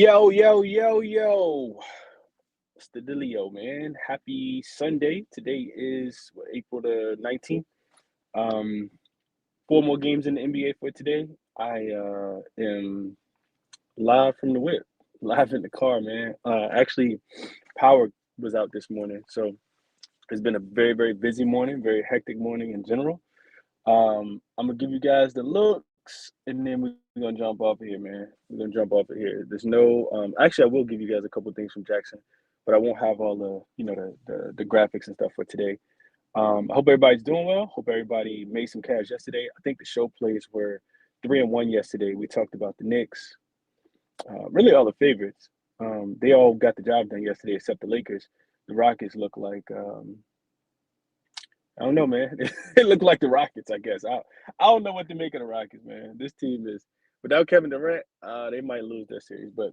Yo, yo, yo, yo. It's the Delio, man. Happy Sunday. Today is April the 19th. Um, four more games in the NBA for today. I am live from the whip, live in the car, man. Actually, power was out this morning. So it's been a very, very busy morning, very hectic morning in general. I'm gonna give you guys the looks, and then we're gonna jump off of here, man. We're gonna jump off of here. There's no, actually, I will give you guys a couple things from Jackson, but I won't have all the graphics and stuff for today. I hope everybody's doing well. Hope everybody made some cash yesterday. I think the show plays were 3-1 yesterday. We talked about the Knicks, really all the favorites. They all got the job done yesterday, except the Lakers. The Rockets look like I don't know, man. It looked like the Rockets, I guess. I don't know what to make of the Rockets, man. This team is without Kevin Durant, they might lose their series, but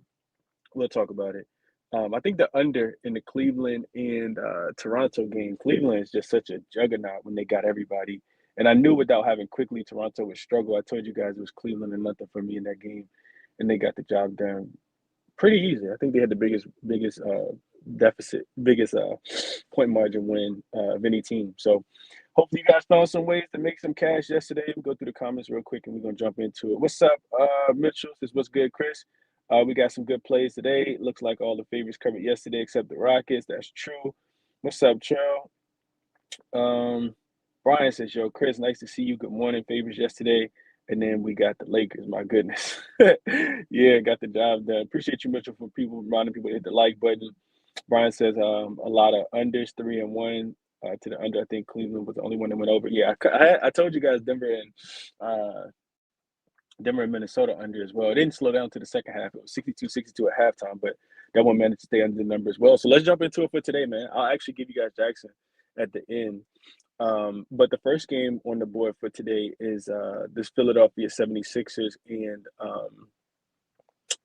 we'll talk about it. I think the under in the Cleveland and Toronto game. Cleveland is just such a juggernaut when they got everybody. And I knew without having quickly Toronto would struggle. I told you guys it was Cleveland and nothing for me in that game, and they got the job done pretty easy. I think they had the biggest deficit, biggest point margin win of any team. So hopefully you guys found some ways to make some cash yesterday. We'll go through the comments real quick and we're gonna jump into it. What's up, Mitchell? This what's good, Chris. We got some good plays today. Looks like all the favorites covered yesterday except the Rockets. That's true. What's up, Cheryl? Brian says, yo, Chris, nice to see you. Good morning. Favorites yesterday. And then we got the Lakers. My goodness. Yeah, got the job done. Appreciate you, Mitchell, for people reminding people to hit the like button. Brian says a lot of unders, 3-1 to the under. I think Cleveland was the only one that went over. Yeah, I told you guys Denver and Minnesota under as well. It didn't slow down to the second half. It was 62-62 at halftime, but that one managed to stay under the number as well. So let's jump into it for today, man. I'll actually give you guys Jackson at the end. But the first game on the board for today is this Philadelphia 76ers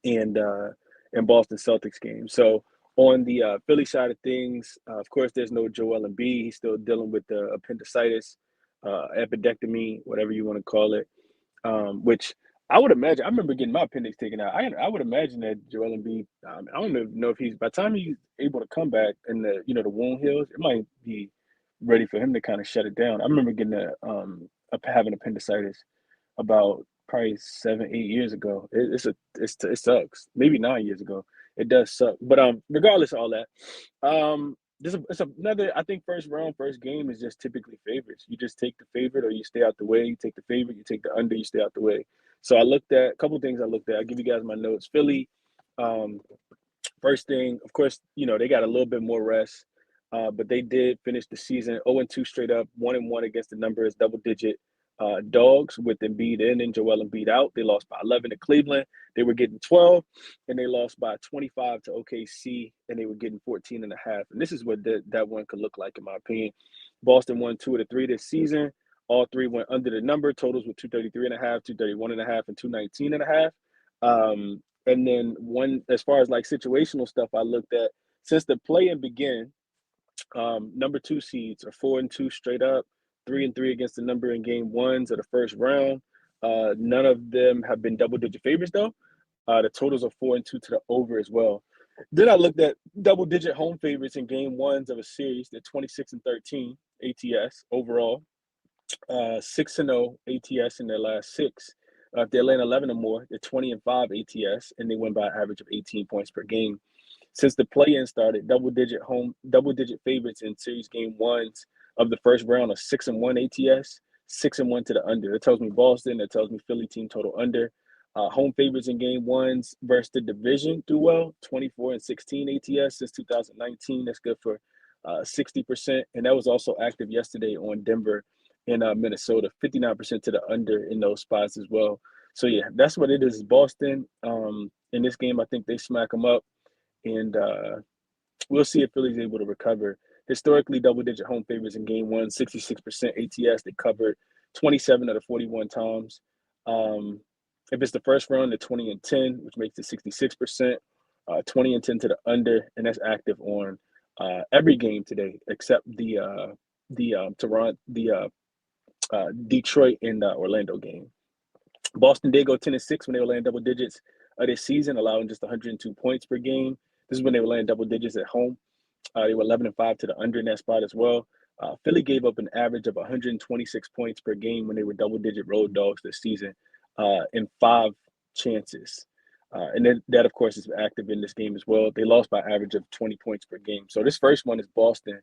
and Boston Celtics game. So on the Philly side of things, of course, there's no Joel Embiid. He's still dealing with the appendicitis, appendectomy, whatever you want to call it, which I would imagine. I remember getting my appendix taken out. I would imagine that Joel Embiid. I don't know if he's by the time he's able to come back and the wound heals, it might be ready for him to kind of shut it down. I remember getting having appendicitis about probably 7-8 years ago. It sucks. Maybe 9 years ago. It does suck. But regardless of all that, it's another. I think first game is just typically favorites. You just take the favorite or you stay out the way. You take the favorite, you take the under, you stay out the way. So I looked at a couple things. I'll give you guys my notes. Philly, first thing, of course, they got a little bit more rest. But they did finish the season 0-2 straight up, 1-1 against the numbers, double-digit dogs with Embiid in and Joel Embiid out. They lost by 11 to Cleveland. They were getting 12, and they lost by 25 to OKC, and they were getting 14.5. And this is what that one could look like, in my opinion. Boston won 2 of the 3 this season. All three went under the number. Totals were 233.5, 231.5, and 219.5. And then one, as far as like situational stuff, I looked at since the play-in began. Number 2 seeds are 4-2 straight up, 3-3 against the number in game ones of the first round. None of them have been double-digit favorites though. The totals are 4-2 to the over as well. Then I looked at double-digit home favorites in game ones of a series. They're 26-13 ATS overall, 6-0 ATS in their last 6. If they land 11 or more, they're 20-5 ATS, and they win by an average of 18 points per game. Since the play-in started, double-digit favorites in series game ones of the first round are 6-1 ATS, 6-1 to the under. That tells me Boston. That tells me Philly team total under. Home favorites in game ones versus the division do well, 24-16 ATS since 2019. That's good for 60%. And that was also active yesterday on Denver and Minnesota, 59% to the under in those spots as well. So, yeah, that's what it is. Boston, in this game, I think they smack them up. And we'll see if Philly's able to recover. Historically, double-digit home favorites in game one, 66% ATS. They covered 27 out of 41 times. If it's the first round, they're 20-10, which makes it 66%. 20-10 to the under, and that's active on every game today except the Detroit and Orlando game. Boston did go 10-6 when they were laying double digits this season, allowing just 102 points per game. This is when they were laying double digits at home. They were 11-5 to the under in that spot as well. Philly gave up an average of 126 points per game when they were double-digit road dogs this season in 5 chances. And then that, of course, is active in this game as well. They lost by average of 20 points per game. So this first one is Boston.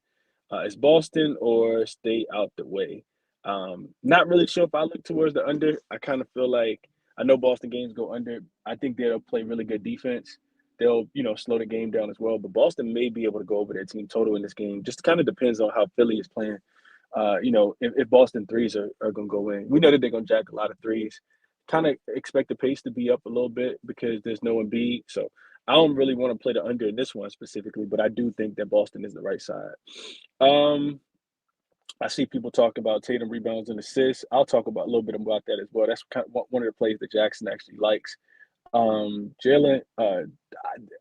Is Boston or stay out the way? Not really sure if I look towards the under. I kind of feel like I know Boston games go under. I think they'll play really good defense. They'll, slow the game down as well. But Boston may be able to go over their team total in this game. Just kind of depends on how Philly is playing. If Boston threes are going to go in. We know that they're going to jack a lot of threes. Kind of expect the pace to be up a little bit because there's no Embiid. So I don't really want to play the under in this one specifically, but I do think that Boston is the right side. I see people talk about Tatum rebounds and assists. I'll talk about a little bit about that as well. That's kind of one of the plays that Jackson actually likes. Jalen,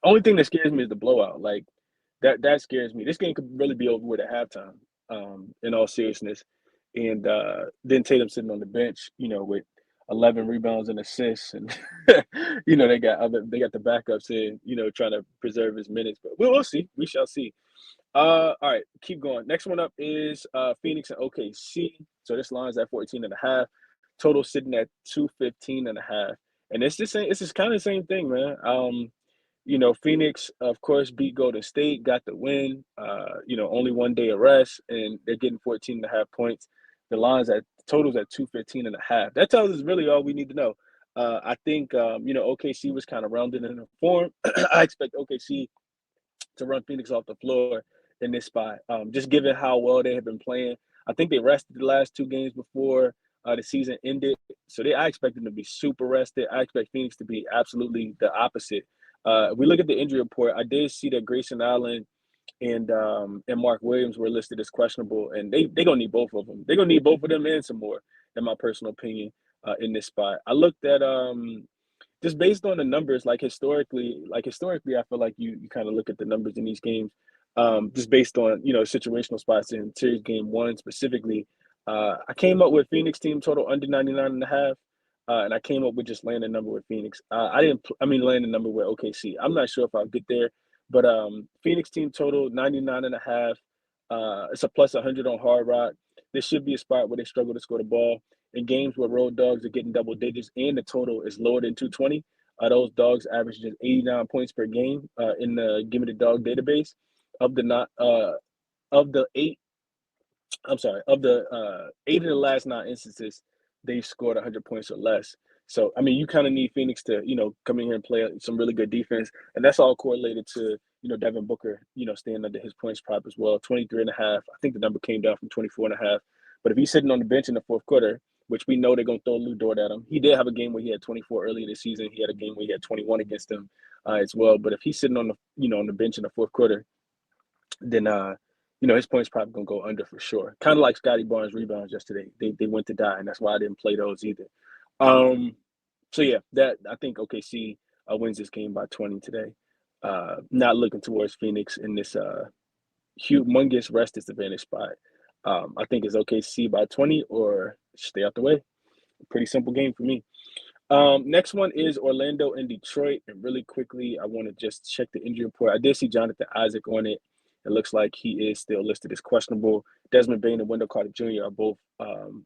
only thing that scares me is the blowout. Like that scares me. This game could really be over with at halftime. In all seriousness, and then Tatum sitting on the bench, with 11 rebounds and assists, and they got the backups in, trying to preserve his minutes. But we'll see. We shall see. All right, keep going. Next one up is Phoenix and OKC. So this line's at 14.5. Total sitting at 215.5. And it's just kind of the same thing, man. Phoenix, of course, beat Golden State, got the win. Only 1 day of rest, and they're getting 14.5 points. The line's at totals at 215.5. That tells us really all we need to know. I think OKC was kind of rounded in the form. I expect OKC to run Phoenix off the floor in this spot. Just given how well they have been playing, I think they rested the last 2 games before the season ended. So I expect them to be super rested. I expect Phoenix to be absolutely the opposite. If we look at the injury report, I did see that Grayson Allen and Mark Williams were listed as questionable, and they gonna need both of them. They're gonna need both of them and some more, in my personal opinion, in this spot. I looked at just based on the numbers, like historically, I feel like you kind of look at the numbers in these games, just based on situational spots in series game 1 specifically. I came up with Phoenix team total under 99.5. And I came up with just laying a number with Phoenix. Laying a number with OKC. I'm not sure if I'll get there, but Phoenix team total 99.5. It's a plus 100 on Hard Rock. This should be a spot where they struggle to score the ball. In games where road dogs are getting double digits and the total is lower than 220, those dogs average just 89 points per game in the Give Me the Dog database. Of the 8 of the last 9 instances, they've scored 100 points or less. So, you kind of need Phoenix to, come in here and play some really good defense. And that's all correlated to, Devin Booker, staying under his points prop as well, 23.5. I think the number came down from 24.5. But if he's sitting on the bench in the fourth quarter, which we know they're going to throw Lou Dort at him. He did have a game where he had 24 earlier this season. He had a game where he had 21 against them as well. But if he's sitting on the bench in the fourth quarter, then his points probably gonna go under for sure. Kind of like Scotty Barnes' rebounds yesterday. They went to die, and that's why I didn't play those either. So yeah, that I think OKC wins this game by 20 today. Not looking towards Phoenix in this humongous rest disadvantage spot. I think it's OKC by 20 or stay out the way. Pretty simple game for me. Next one is Orlando and Detroit. And really quickly, I want to just check the injury report. I did see Jonathan Isaac on it. It looks like he is still listed as questionable. Desmond Bane and Wendell Carter Jr. are both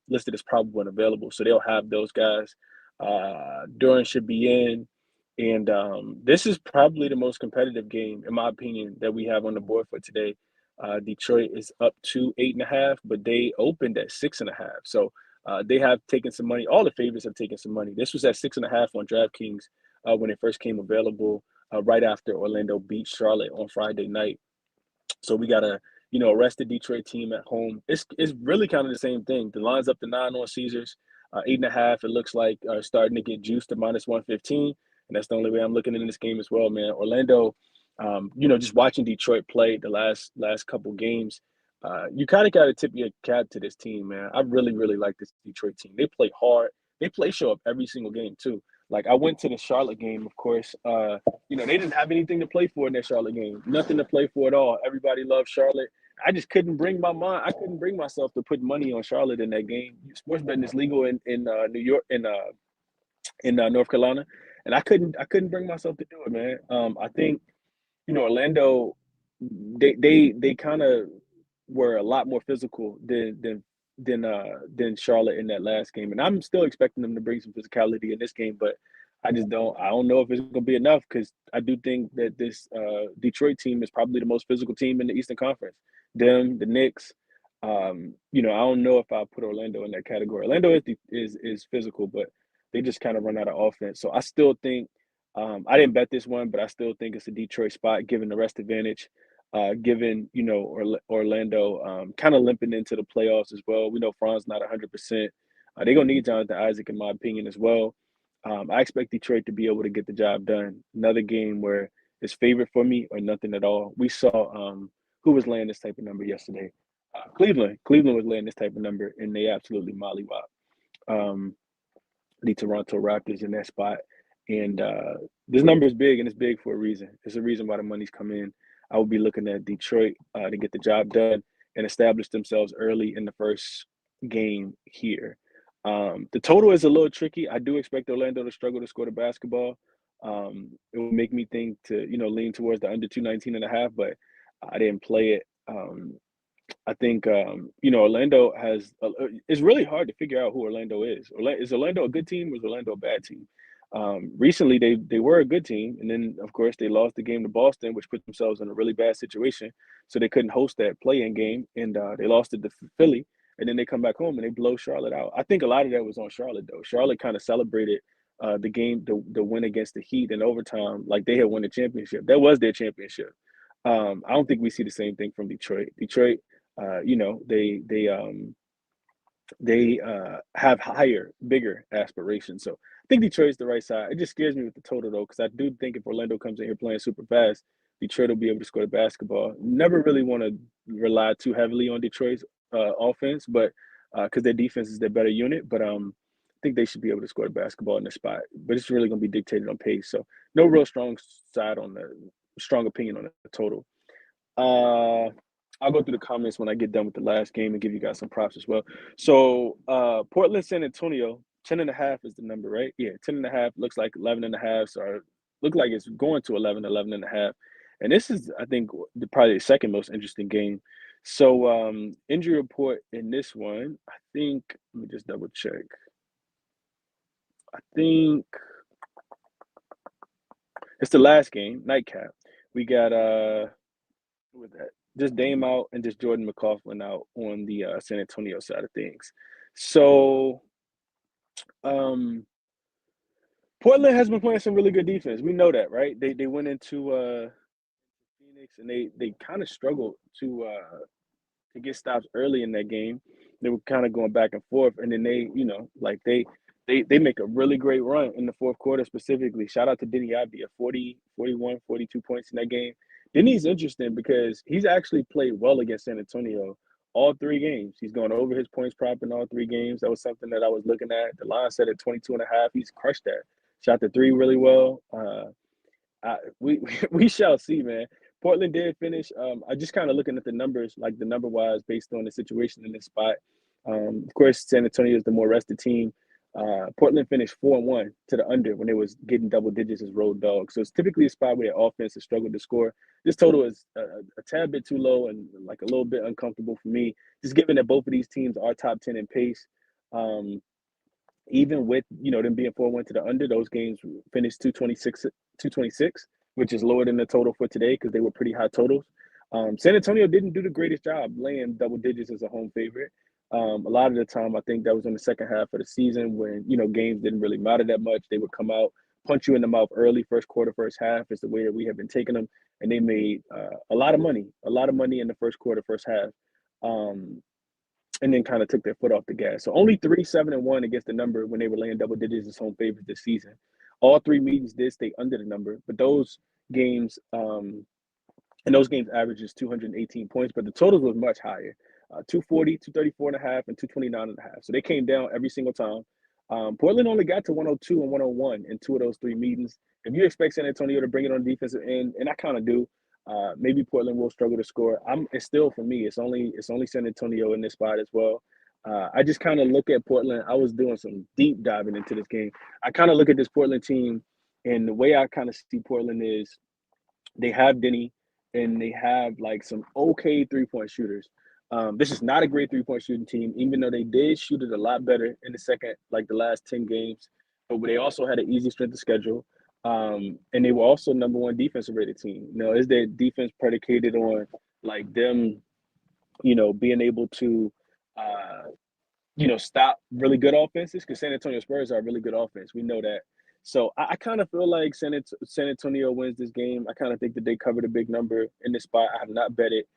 listed as probable and available. So they'll have those guys. Duran should be in. And this is probably the most competitive game, in my opinion, that we have on the board for today. Detroit is up to 8.5, but they opened at 6.5. So they have taken some money. All the favorites have taken some money. This was at 6.5 on DraftKings when it first came available, right after Orlando beat Charlotte on Friday night. So we got a rested Detroit team at home. It's really kind of the same thing. The line's up to 9 on Caesars, 8.5. It looks like starting to get juiced to minus 115, and that's the only way I'm looking in this game as well, man. Orlando, just watching Detroit play the last couple games, you kind of got to tip your cap to this team, man. I really, really like this Detroit team. They play hard. They play show up every single game too. Like I went to the Charlotte game, of course. They didn't have anything to play for in that Charlotte game. Nothing to play for at all. Everybody loved Charlotte. I just couldn't bring myself to put money on Charlotte in that game. Sports betting is legal in New York, in North Carolina, and I couldn't bring myself to do it, man. I think Orlando, they kind of were a lot more physical than Charlotte in that last game, and I'm still expecting them to bring some physicality in this game, but I don't know if it's gonna be enough because I do think that this Detroit team is probably the most physical team in the Eastern Conference. Them, the Knicks. I don't know if I put Orlando in that category. Orlando is physical, but they just kind of run out of offense. So I still think I didn't bet this one, but I still think it's a Detroit spot given the rest advantage. Given Orlando kind of limping into the playoffs as well. We know Fran's not 100%. They're gonna need Jonathan Isaac, in my opinion, as well. I expect Detroit to be able to get the job done. Another game where it's favored for me or nothing at all. We saw who was laying this type of number yesterday. Cleveland. Cleveland was laying this type of number, and they absolutely mollywopped the Toronto Raptors in that spot. And this number is big, and it's big for a reason. It's a reason why the money's come in. I will be looking at Detroit to get the job done and establish themselves early in the first game here. The total is a little tricky. I do expect Orlando to struggle to score the basketball. It would make me think to lean towards the under 219.5, but I didn't play it. I think Orlando it's really hard to figure out who Orlando is. Is Orlando a good team or is Orlando a bad team? Recently, they were a good team, and then of course they lost the game to Boston, which put themselves in a really bad situation. So they couldn't host that play-in game, and they lost it to Philly. And then they come back home and they blow Charlotte out. I think a lot of that was on Charlotte though. Charlotte kind of celebrated the game, the win against the Heat in overtime, like they had won the championship. That was their championship. I don't think we see the same thing from Detroit. Detroit, they have higher, bigger aspirations. So I think Detroit's the right side. It just scares me with the total though, because I do think if Orlando comes in here playing super fast, Detroit will be able to score the basketball. Never really want to rely too heavily on Detroit's offense, but because their defense is their better unit. But I think they should be able to score the basketball in the spot. But it's really going to be dictated on pace. So no real strong opinion on the total. Uh, I'll go through the comments when I get done with the last game and give you guys some props as well. So Portland, San Antonio, 10.5 is the number, right? Yeah, 10.5 looks like 11.5. So look like it's going to 11.5. And this is, I think, probably the second most interesting game. So injury report in this one, I think, let me just double check. I think it's the last game, nightcap. We got with that. Just Dame out and just Jordan McLaughlin out on the San Antonio side of things. So Portland has been playing some really good defense. We know that, right? They went into Phoenix and they kind of struggled to get stops early in that game. They were kind of going back and forth, and then they make a really great run in the fourth quarter specifically. Shout out to Denny Abdi, 40, 41, 42 points in that game. Denny's interesting because he's actually played well against San Antonio all three games. He's gone over his points prop in all three games. That was something that I was looking at. The line set at 22.5. He's crushed that. Shot the three really well. We shall see, man. Portland did finish. I just kind of looking at the numbers, like the number wise, based on the situation in this spot. Of course, San Antonio is the more rested team. Portland finished 4-1 to the under when they was getting double digits as road dogs. So it's typically a spot where the offense has struggled to score. This total is a tad bit too low and like a little bit uncomfortable for me, just given that both of these teams are top 10 in pace. Even with them being 4-1 to the under, those games finished 226, which is lower than the total for today because they were pretty high totals. San Antonio didn't do the greatest job laying double digits as a home favorite. A lot of the time, I think that was in the second half of the season when games didn't really matter that much. They would come out, punch you in the mouth early, first quarter, first half is the way that we have been taking them, and they made a lot of money in the first quarter, first half. And then kind of took their foot off the gas. So only 3-7-1 against the number when they were laying double digits as home favorites this season. All three meetings did stay under the number, but those games averages 218 points, but the totals was much higher. 240, 234.5, and 229.5. So they came down every single time. Portland only got to 102 and 101 in two of those three meetings. If you expect San Antonio to bring it on the defensive end, and I kind of do, maybe Portland will struggle to score. It's still for me. It's only San Antonio in this spot as well. I just kind of look at Portland. I was doing some deep diving into this game. I kind of look at this Portland team And the way I kind of see Portland is they have Denny and they have like some okay 3-point shooters. This is not a great 3-point shooting team, even though they did shoot it a lot better in the second, like the last 10 games. But they also had an easy strength of schedule. And they were also number one defensive rated team. Is their defense predicated on like them, being able to uh, stop really good offenses? Because San Antonio Spurs are a really good offense. We know that. So I kind of feel like San Antonio wins this game. I kind of think that they covered a big number in this spot. I have not bet it.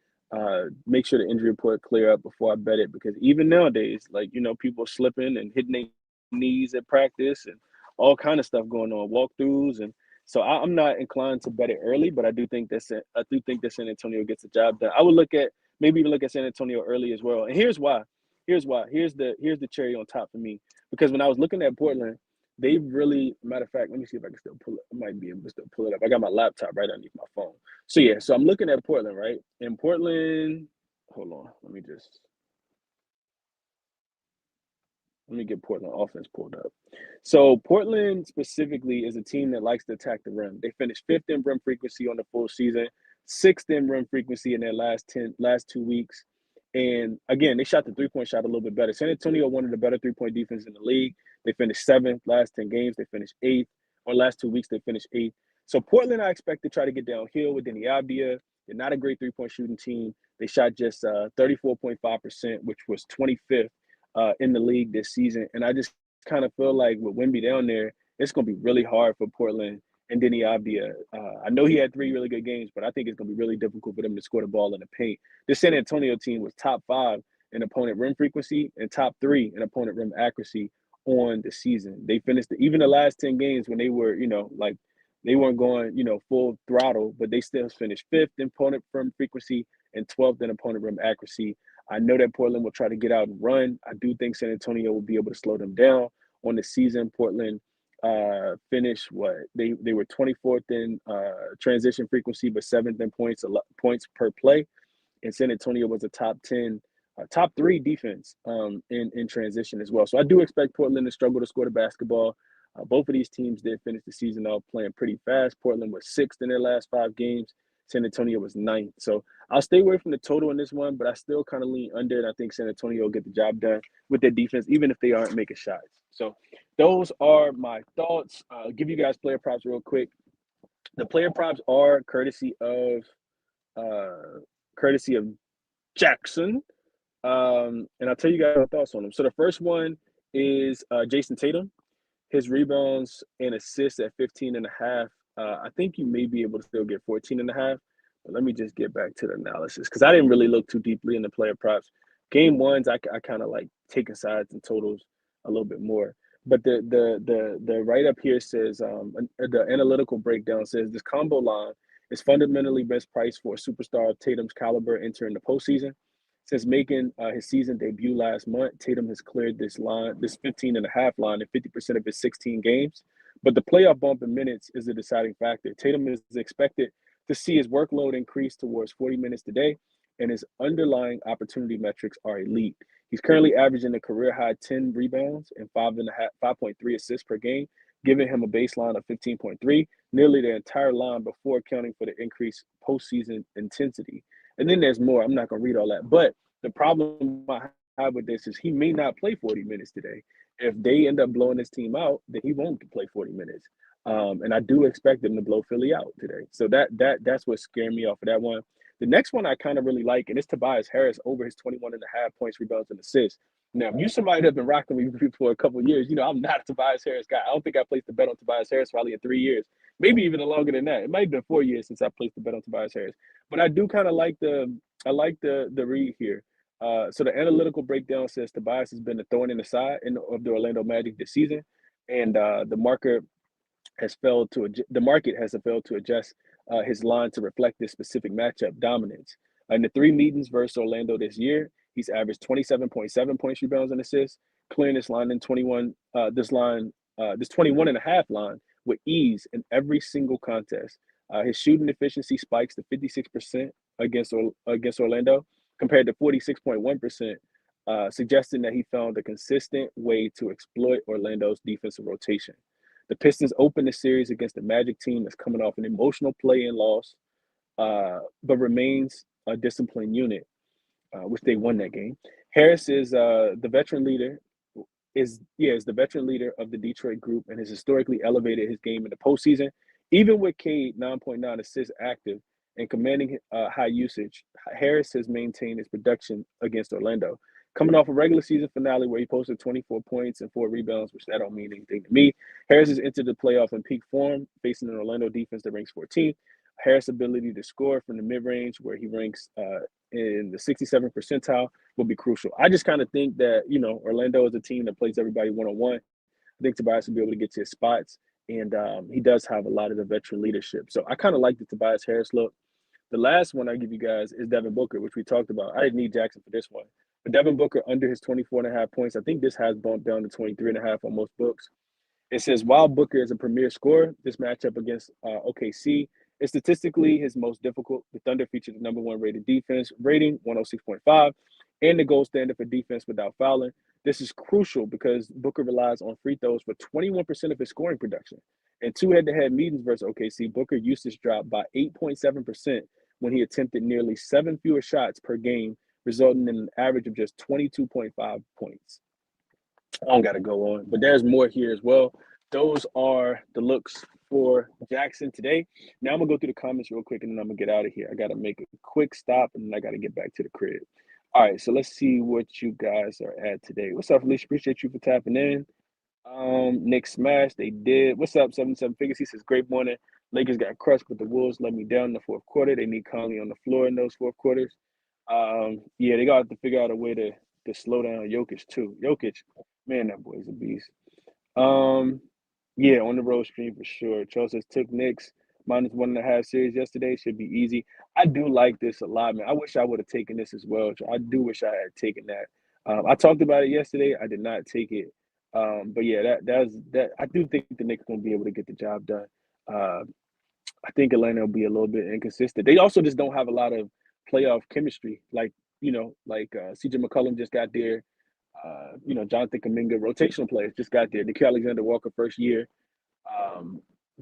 Make sure the injury report clear up before I bet it, because even nowadays, like, people slipping and hitting their knees at practice and all kind of stuff going on, walkthroughs. And so I'm not inclined to bet it early, but I do think that San Antonio gets the job done. I would maybe even look at San Antonio early as well. And here's why. Here's the cherry on top for me. Because when I was looking at Portland, they really, matter of fact, let me see if I can still pull it. I might be able to still pull it up. I got my laptop right underneath my phone. So yeah, so I'm looking at Portland, right? And Portland, hold on, let me get Portland offense pulled up. So Portland specifically is a team that likes to attack the rim. They finished fifth in rim frequency on the full season, sixth in rim frequency in their last 2 weeks. And again, they shot the 3-point shot a little bit better. San Antonio, one of the better 3-point defense in the league. They finished seventh last 10 games. They finished eighth. Or last 2 weeks, they finished eighth. So Portland, I expect to try to get downhill with Denny Abdia. They're not a great 3-point shooting team. They shot just 34.5%, which was 25th in the league this season. And I just kind of feel like with Wemby down there, it's going to be really hard for Portland and Denny Abdia. I know he had 3 really good games, but I think it's going to be really difficult for them to score the ball in the paint. This San Antonio team was top 5 in opponent rim frequency and top 3 in opponent rim accuracy on the season. They finished even the last 10 games when they were, like they weren't going, full throttle, but they still finished 5th in opponent rim frequency and 12th in opponent rim accuracy. I know that Portland will try to get out and run. I do think San Antonio will be able to slow them down on the season. Portland finished they were 24th in transition frequency, but 7th in points per play. And San Antonio was a top 3 defense in transition as well. So I do expect Portland to struggle to score the basketball. Both of these teams did finish the season off playing pretty fast. Portland was 6th in their last 5 games. San Antonio was 9th. So I'll stay away from the total in this one, but I still kind of lean under, and I think San Antonio will get the job done with their defense, even if they aren't making shots. So those are my thoughts. I'll give you guys player props real quick. The player props are courtesy of Jackson. And I'll tell you guys my thoughts on them. So the first one is Jason Tatum. His rebounds and assists at 15.5. I think you may be able to still get 14.5. But let me just get back to the analysis, because I didn't really look too deeply in the player props. Game ones, I kind of like taking sides and totals a little bit more. But the write up here says the analytical breakdown says this combo line is fundamentally best price for a superstar of Tatum's caliber entering the postseason. Since making his season debut last month, Tatum has cleared this 15.5 line in 50% of his 16 games. But the playoff bump in minutes is the deciding factor. Tatum is expected to see his workload increase towards 40 minutes today, and his underlying opportunity metrics are elite. He's currently averaging a career high 10 rebounds and 5.3 assists per game, giving him a baseline of 15.3, nearly the entire line before accounting for the increased postseason intensity. And then there's more. I'm not going to read all that. But the problem I have with this is he may not play 40 minutes today. If they end up blowing this team out, then he won't play 40 minutes. And I do expect them to blow Philly out today. So that's what scared me off of that one. The next one I kind of really like, and it's Tobias Harris over his 21.5 points, rebounds, and assists. Now, if you're somebody that's been rocking me for a couple of years, I'm not a Tobias Harris guy. I don't think I placed a bet on Tobias Harris probably in 3 years, maybe even longer than that. It might have been 4 years since I placed a bet on Tobias Harris. But I do kind of like the read here. So the analytical breakdown says Tobias has been a thorn in the side of the Orlando Magic this season, and the market has failed to adjust his line to reflect this specific matchup dominance. In the 3 meetings versus Orlando this year, he's averaged 27.7 points, rebounds, and assists, clearing this 21.5 line with ease in every single contest. His shooting efficiency spikes to 56% against Orlando, compared to 46.1%, suggesting that he found a consistent way to exploit Orlando's defensive rotation. The Pistons opened the series against the Magic team that's coming off an emotional play-in loss, but remains a disciplined unit, which they won that game. Harris is the veteran leader. Is the veteran leader of the Detroit group and has historically elevated his game in the postseason. Even with Cade 9.9 assists active and commanding high usage, Harris has maintained his production against Orlando. Coming off a regular season finale where he posted 24 points and 4 rebounds, which that don't mean anything to me. Harris has entered the playoff in peak form, facing an Orlando defense that ranks 14th. Harris' ability to score from the mid-range, where he ranks in the 67th percentile, will be crucial. I just kind of think that, Orlando is a team that plays everybody one-on-one. I think Tobias will be able to get to his spots, and he does have a lot of the veteran leadership. So I kind of like the Tobias Harris look. The last one I give you guys is Devin Booker, which we talked about. I didn't need Jackson for this one. But Devin Booker under his 24.5 points. I think this has bumped down to 23.5 on most books. It says, while Booker is a premier scorer, this matchup against OKC is statistically his most difficult. The Thunder featured the number one rated defense rating, 106.5, and the gold standard for defense without fouling. This is crucial because Booker relies on free throws for 21% of his scoring production. In two head-to-head meetings versus OKC, Booker usage dropped by 8.7% when he attempted nearly 7 fewer shots per game, resulting in an average of just 22.5 points. I don't got to go on, but there's more here as well. Those are the looks for Jackson today. Now I'm going to go through the comments real quick, and then I'm going to get out of here. I got to make a quick stop, and then I got to get back to the crib. All right, so let's see what you guys are at today. What's up, Felicia? Appreciate you for tapping in. Nick Smash, they did. What's up, 77 Figures? He says, great morning. Lakers got crushed, but the Wolves let me down in the fourth quarter. They need Conley on the floor in those fourth quarters. They got to figure out a way to slow down Jokic too. Jokic, man, that boy's a beast. On the road stream for sure. Charles says took Knicks -1.5 series yesterday. Should be easy. I do like this a lot, man. I wish I would have taken this as well. I do wish I had taken that. I talked about it yesterday. I did not take it. But yeah, that. I do think the Knicks gonna be able to get the job done. I think Atlanta will be a little bit inconsistent. They also just don't have a lot of playoff chemistry. CJ McCollum just got there. Jonathan Kuminga, rotational players, just got there. Nikhil Alexander-Walker, first year.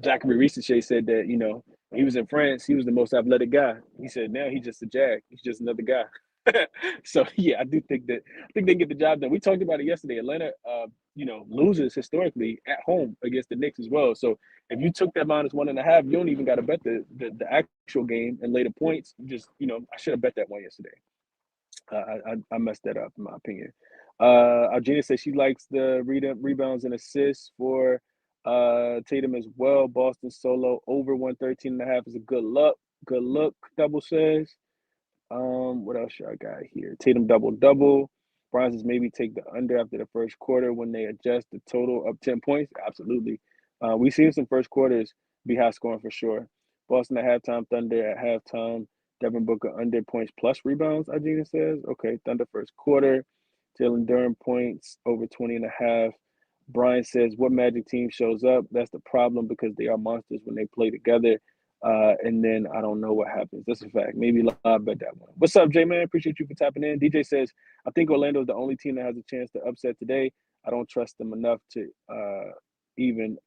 Zachary Risache said that, when he was in France, he was the most athletic guy. He said now he's just a jag. He's just another guy. So, yeah, I think they get the job done. We talked about it yesterday. Atlanta, loses historically at home against the Knicks as well. So if you took that -1.5, you don't even got to bet the actual game and lay the points. You just, I should have bet that one yesterday. I messed that up, in my opinion. Algina says she likes the rebounds and assists for Tatum as well. Boston solo over 113.5 is a good look. Good look, Double says. What else I got here? Tatum double. Brian says maybe take the under after the first quarter when they adjust the total up 10 points. Absolutely. We've seen some first quarters be high scoring for sure. Boston at halftime, Thunder at halftime. Devin Booker under points plus rebounds, Agina says. Okay, Thunder first quarter. Jalen Durham points over 20.5. Brian says, what Magic team shows up? That's the problem because they are monsters when they play together. And then I don't know what happens. That's a fact. Maybe live bet that one. What's up, J-Man? Appreciate you for tapping in. DJ says, I think Orlando is the only team that has a chance to upset today. I don't trust them enough to even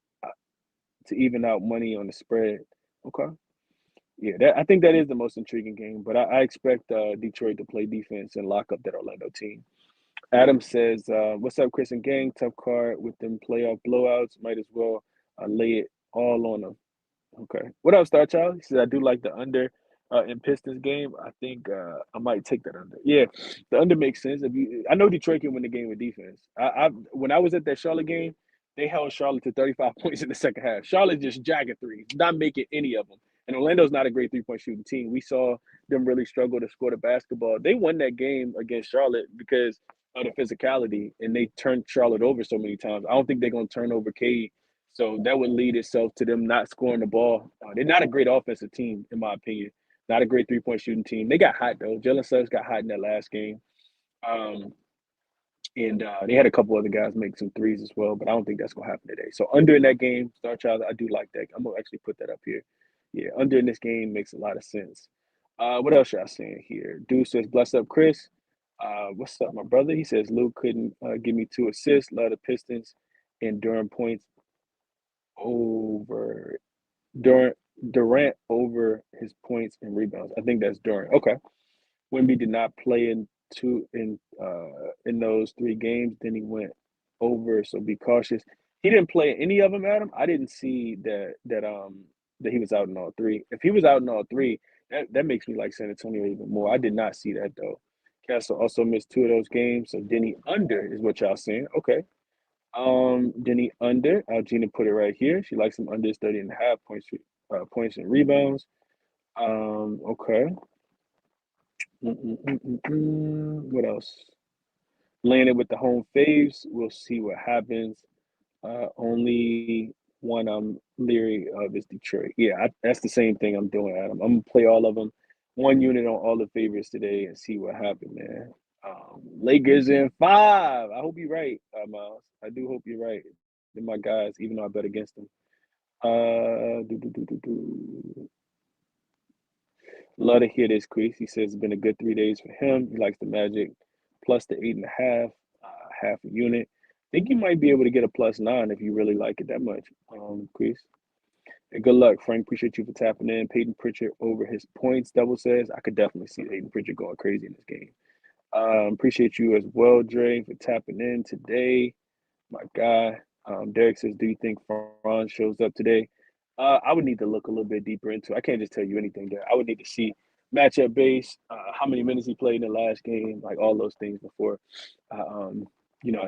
out money on the spread. Okay. Yeah, I think that is the most intriguing game, but I expect Detroit to play defense and lock up that Orlando team. Adam says, what's up, Chris and gang? Tough card with them playoff blowouts. Might as well lay it all on them. Okay. What up, Star Child? He says, I do like the under in Pistons game. I think I might take that under. Yeah, the under makes sense. I know Detroit can win the game with defense. When I was at that Charlotte game, they held Charlotte to 35 points in the second half. Charlotte just jagging threes, not making any of them. And Orlando's not a great three-point shooting team. We saw them really struggle to score the basketball. They won that game against Charlotte because of the physicality, and they turned Charlotte over so many times. I don't think they're going to turn over Cade. So that would lead itself to them not scoring the ball. They're not a great offensive team, in my opinion. Not a great three-point shooting team. They got hot, though. Jalen Suggs got hot in that last game. And they had a couple other guys make some threes as well, but I don't think that's going to happen today. So under in that game, Star Child, I do like that. I'm going to actually put that up here. Yeah, under in this game makes a lot of sense. What else should I say here? Dude says, bless up, Chris. What's up, my brother? He says, Luke couldn't give me 2 assists. Love the Pistons and Durham points over Durant over his points and rebounds. I think that's Durant. Okay. Wemby did not play in those 3 games. Then he went over, so be cautious. He didn't play any of them, Adam. I didn't see that he was out in all 3. If he was out in all 3, that makes me like San Antonio even more. I did not see that though. Castle also missed 2 of those games, so Denny under is what y'all saying. Okay. Denny under. Gina put it right here. She likes him under 30 and a half points and rebounds. Okay. What else? Landed with the home faves. We'll see what happens. Only one I'm leery of is Detroit. Yeah, that's the same thing I'm doing, Adam. I'm gonna play all of them, 1 unit on all the favorites today, and see what happens, man. Lakers in 5. I hope you're right, Miles. I do hope you're right. They're my guys, even though I bet against them. Love to hear this, Chris. He says it's been a good 3 days for him. He likes the Magic plus the 8.5, half a unit. Think you might be able to get a +9 if you really like it that much, Chris. And good luck, Frank. Appreciate you for tapping in. Peyton Pritchard over his points. Double says I could definitely see Peyton Pritchard going crazy in this game. Appreciate you as well, Dre, for tapping in today. My guy. Derek says, do you think Franz shows up today? I would need to look a little bit deeper into it. I can't just tell you anything there. I would need to see matchup base, how many minutes he played in the last game, like all those things before I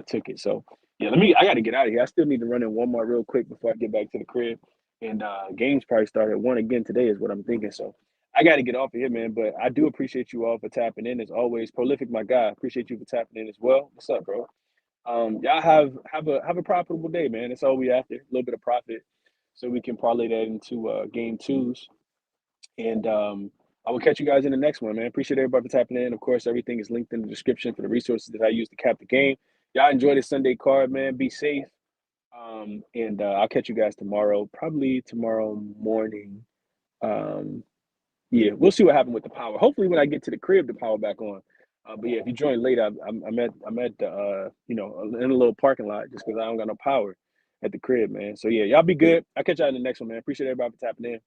took it. So yeah, I gotta get out of here. I still need to run in one more real quick before I get back to the crib. And games probably start at 1 again today is what I'm thinking. So I gotta get off of here, man. But I do appreciate you all for tapping in as always. Prolific, my guy. Appreciate you for tapping in as well. What's up, bro? Y'all have a profitable day, man. That's all we after. A little bit of profit, so we can parlay that into game twos. And I will catch you guys in the next one, man. Appreciate everybody for tapping in. Of course, everything is linked in the description for the resources that I use to cap the game. Y'all enjoy the Sunday card, man. Be safe. And I'll catch you guys tomorrow, probably tomorrow morning. Um, yeah, we'll see what happened with the power. Hopefully, when I get to the crib, the power back on. But yeah, if you join late, I'm at the in a little parking lot just because I don't got no power at the crib, man. So yeah, y'all be good. I'll catch y'all in the next one, man. Appreciate everybody for tapping in.